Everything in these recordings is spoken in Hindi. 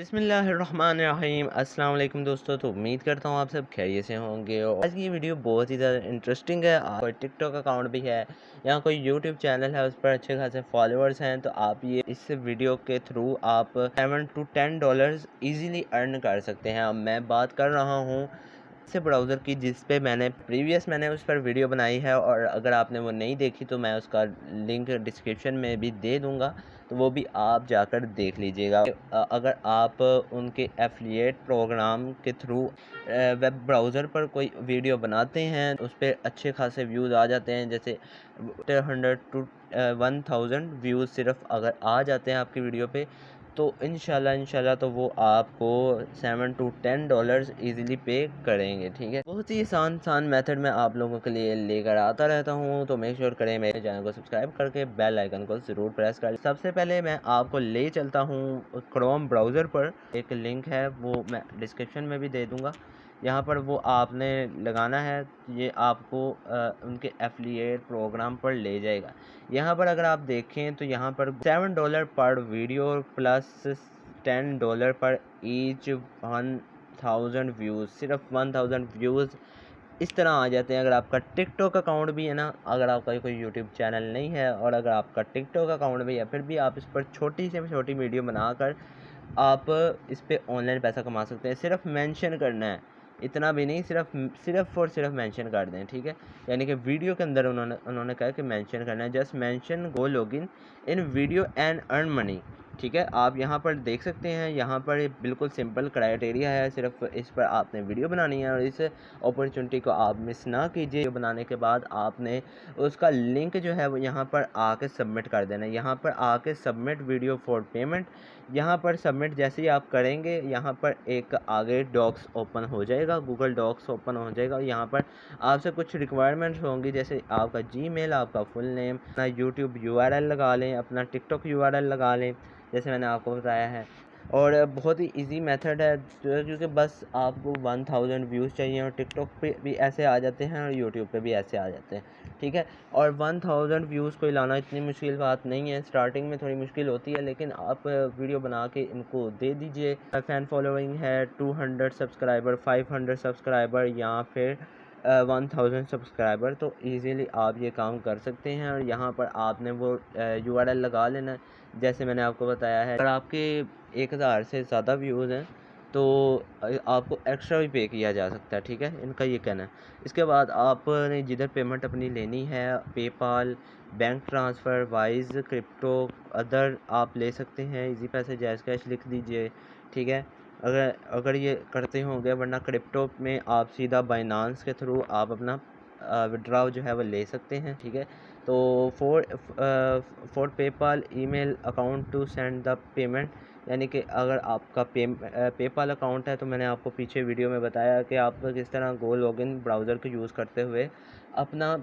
बिस्मिल्लाहिर्रहमानिर्रहीम अस्सलाम वालेकुम दोस्तों। तो उम्मीद करता हूँ आप सब खैरियत से होंगे और आज की ये वीडियो बहुत ही ज़्यादा इंटरेस्टिंग है। कोई टिकटॉक अकाउंट भी है या कोई यूट्यूब चैनल है, उस पर अच्छे खासे फॉलोअर्स हैं, तो आप ये इस वीडियो के थ्रू आप $7 to $10 ईजीली अर्न कर सकते हैं। अब मैं बात कर रहा हूँ से ब्राउज़र की, जिस पे मैंने उस पर वीडियो बनाई है, और अगर आपने वो नहीं देखी तो मैं उसका लिंक डिस्क्रिप्शन में भी दे दूँगा, तो वो भी आप जाकर देख लीजिएगा। अगर आप उनके एफ़िलिएट प्रोग्राम के थ्रू वेब ब्राउज़र पर कोई वीडियो बनाते हैं, उस पे अच्छे खासे व्यूज़ आ जाते हैं। जैसे 100 to 1000 व्यूज़ सिर्फ अगर आ जाते हैं आपकी वीडियो पे, तो इंशाल्लाह तो वो आपको $7 to $10 ईज़िली पे करेंगे, ठीक है। बहुत ही आसान मेथड में आप लोगों के लिए लेकर आता रहता हूँ, तो मेक श्योर करें मेरे चैनल को सब्सक्राइब करके बेल आइकन को ज़रूर प्रेस कर। सबसे पहले मैं आपको ले चलता हूँ क्रोम ब्राउज़र पर। एक लिंक है, वो मैं डिस्क्रिप्शन में भी दे दूँगा। यहाँ पर वो आपने लगाना है, ये आपको उनके एफ़िलिएट प्रोग्राम पर ले जाएगा। यहाँ पर अगर आप देखें तो यहाँ पर $7 पर वीडियो प्लस $10 पर ईच 1000 व्यूज़, सिर्फ 1000 व्यूज़ इस तरह आ जाते हैं। अगर आपका टिकटॉक अकाउंट भी है ना, अगर आपका कोई यूट्यूब चैनल नहीं है और अगर आपका टिकटॉक अकाउंट भी है, फिर भी आप इस पर छोटी से छोटी वीडियो बनाकर आप इस पे ऑनलाइन पैसा कमा सकते हैं। सिर्फ मेंशन करना है, इतना भी नहीं, सिर्फ मेंशन कर दें, ठीक है। यानी कि वीडियो के अंदर उन्होंने कहा कि मेंशन करना है, just mention go login in video and earn money, ठीक है। आप यहाँ पर देख सकते हैं, यहाँ पर ये बिल्कुल सिंपल क्राइटेरिया है, सिर्फ इस पर आपने वीडियो बनानी है और इस अपॉर्चुनिटी को आप मिस ना कीजिए। बनाने के बाद आपने उसका लिंक जो है वो यहाँ पर आके सबमिट कर देना है। यहाँ पर आके सबमिट वीडियो फॉर पेमेंट, यहाँ पर सबमिट जैसे ही आप करेंगे, यहाँ पर एक आगे डॉक्स ओपन हो जाएगा, गूगल डॉक्स ओपन हो जाएगा। यहाँ पर आपसे कुछ रिक्वायरमेंट्स होंगी, जैसे आपका जीमेल, आपका फुल नेम, अपना यूट्यूब यूआरएल लगा लें, अपना टिकटॉक यूआरएल लगा लें, जैसे मैंने आपको बताया है। और बहुत ही इजी मेथड है, क्योंकि बस आपको 1000 व्यूज़ चाहिए, और टिकटॉक पे भी ऐसे आ जाते हैं और यूट्यूब पे भी ऐसे आ जाते हैं, ठीक है। और 1000 व्यूज़ को लाना इतनी मुश्किल बात नहीं है, स्टार्टिंग में थोड़ी मुश्किल होती है, लेकिन आप वीडियो बना के इनको दे दीजिए। फ़ैन फॉलोइंग है 200 सब्सक्राइबर, 500 सब्सक्राइबर या फिर 1000 सब्सक्राइबर, तो इजीली आप ये काम कर सकते हैं। और यहाँ पर आपने वो यूआरएल लगा लेना है, जैसे मैंने आपको बताया है। अगर आपके 1000 से ज़्यादा व्यूज़ हैं तो आपको एक्स्ट्रा भी पे किया जा सकता है, ठीक है, इनका ये कहना है। इसके बाद आपने जिधर पेमेंट अपनी लेनी है, PayPal, bank transfer, wise, crypto, other आप ले सकते हैं। इजी पैसे, जैज़ कैश लिख दीजिए, ठीक है। अगर अगर ये करते होंगे, वरना क्रिप्टो में आप सीधा बाइनांस के थ्रू आप अपना विड्रॉ जो है वो ले सकते हैं, ठीक है। तो for PayPal email account to send the payment, यानी कि अगर आपका पेपाल अकाउंट है, तो मैंने आपको पीछे वीडियो में बताया कि आप किस तरह गो लॉगिन ब्राउज़र को यूज़ करते हुए अपना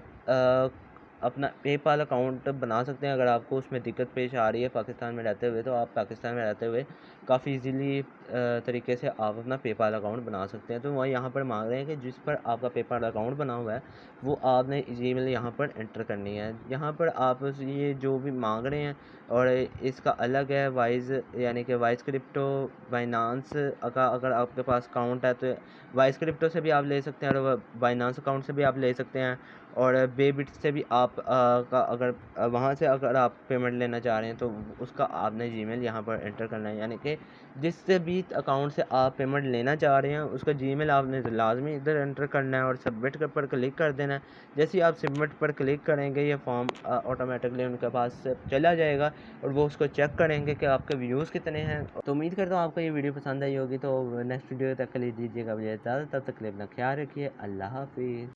अपना पेपाल अकाउंट बना सकते हैं। अगर आपको उसमें दिक्कत पेश आ रही है पाकिस्तान में रहते हुए, तो आप पाकिस्तान में रहते हुए काफ़ी इजीली तरीके से आप अपना पेपाल अकाउंट बना सकते हैं। तो वह यहाँ पर मांग रहे हैं कि जिस पर आपका पेपाल अकाउंट बना हुआ है, वो आपने ईमेल यहाँ पर एंटर करनी है। यहाँ पर आप ये जो भी मांग रहे हैं, और इसका अलग है वाइज़, यानी कि वाइज़ क्रिप्टो, बाइनांस का अगर आपके पास अकाउंट है तो वाइज़ क्रिप्टो से भी आप ले सकते हैं, और बाइनांस अकाउंट से भी आप ले सकते हैं, और बेबिट से भी आप का अगर वहाँ से अगर आप पेमेंट लेना चाह रहे हैं, तो उसका आपने जीमेल यहाँ पर एंटर करना है। यानी कि जिससे भी अकाउंट से आप पेमेंट लेना चाह रहे हैं, उसका जीमेल आपने लाजमी इधर एंटर करना है और सबमिट पर क्लिक कर देना है। जैसे ही आप सबमिट पर क्लिक करेंगे, ये फॉर्म ऑटोमेटिकली उनके पास से चला जाएगा, और वो उसको चेक करेंगे कि आपके व्यूज़ कितने हैं। तो उम्मीद करता हूँ आपको ये वीडियो पसंद आई होगी। तो नेक्स्ट वीडियो तक के लिए दीजिएगा मुझे इजाज़त, तब तक के लिए अपना ख्याल रखिए। अल्लाह हाफिज़।